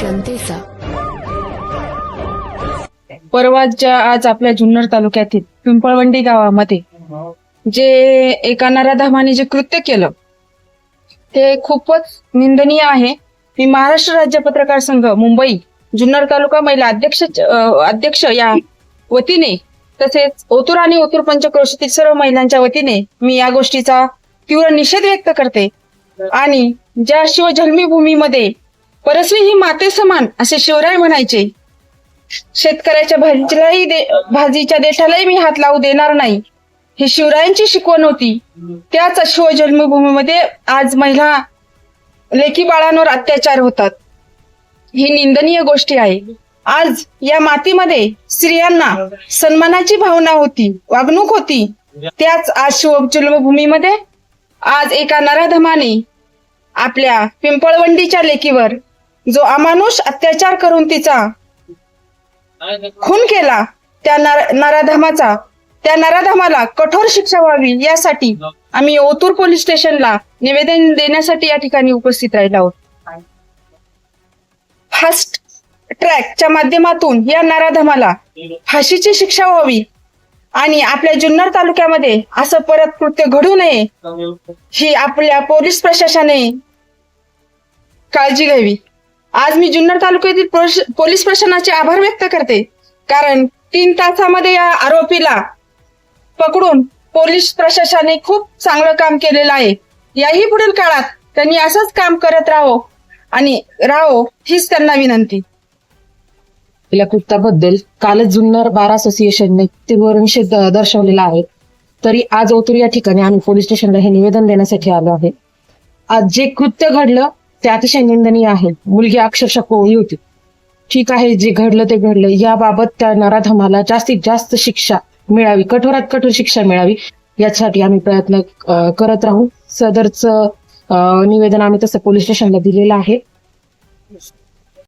जनतेचा. परवाच्या आज आपल्या जुन्नर तालुक्यातील पिंपळवंडी गावामध्ये जे एका नराधमाने जे कृत्य केलं ते खूपच निंदनीय आहे. मी महाराष्ट्र राज्य पत्रकार संघ मुंबई जुन्नर तालुका महिला अध्यक्ष या वतीने तसेच ओतूर आणि ओतूर पंचक्रोशीतील सर्व महिलांच्या वतीने मी या गोष्टीचा तीव्र निषेध व्यक्त करते. आणि ज्या शिवजन्मभूमीमध्ये परस्वी ही माते समान असे शिवराय म्हणायचे, शेतकऱ्याच्या भाजीच्या देठालाही मी हात लावू देणार नाही, ही शिवरायांची शिकवण होती. त्याच शिवजन्मभूमीमध्ये आज महिला लेकी बाळांवर अत्याचार होतात. ही निंदनीय गोष्टी आहे. आज या मातीमध्ये स्त्रियांना सन्मानाची भावना होती, वागणूक होती. त्याच आज शिवजन्मभूमीमध्ये आज एका नराधमाने आपल्या पिंपळवंडीच्या लेकीवर जो अमानुष अत्याचार करून तिचा खून केला, त्या नराधमाला कठोर शिक्षा व्हावी यासाठी आम्ही ओतूर पोलीस स्टेशनला निवेदन देण्यासाठी या ठिकाणी उपस्थित राहिलो आहोत. फास्ट ट्रॅकच्या माध्यमातून या नराधमाला फाशीची शिक्षा व्हावी आणि आपल्या जुन्नर तालुक्यामध्ये असं परत कृत्य घडू नये ही आपल्या पोलीस प्रशासनाने काळजी घ्यावी. आज मी जुन्नर तालुक्यातील पोलीस प्रशासनाचे आभार व्यक्त करते, कारण 3 तासामध्ये या आरोपीला पकडून पोलीस प्रशासनाने खूप चांगलं काम केलेलं आहे. याही पुढील काळात त्यांनी असंच काम करत राहो हीच त्यांना विनंती. या कृत्याबद्दल कालच जुन्नर बार असोसिएशनने तीव्र निषेध दर्शवलेला आहे. तरी आज ओतूर या ठिकाणी आम्ही पोलीस स्टेशनला हे निवेदन देण्यासाठी आलो आहे. आज जे कृत्य घडलं ते अतिशय निंदनीय आहे. मुलगी अक्षरशः कोवळी होती. ठीक आहे, जे घडलं ते घडलं. याबाबत त्या नराधमाला जास्तीत जास्त शिक्षा मिळावी, कठोरात कठोर शिक्षा मिळावी यासाठी आम्ही प्रयत्न करत राहू. सदरचं निवेदन आम्ही तसं पोलीस स्टेशनला दिलेलं आहे.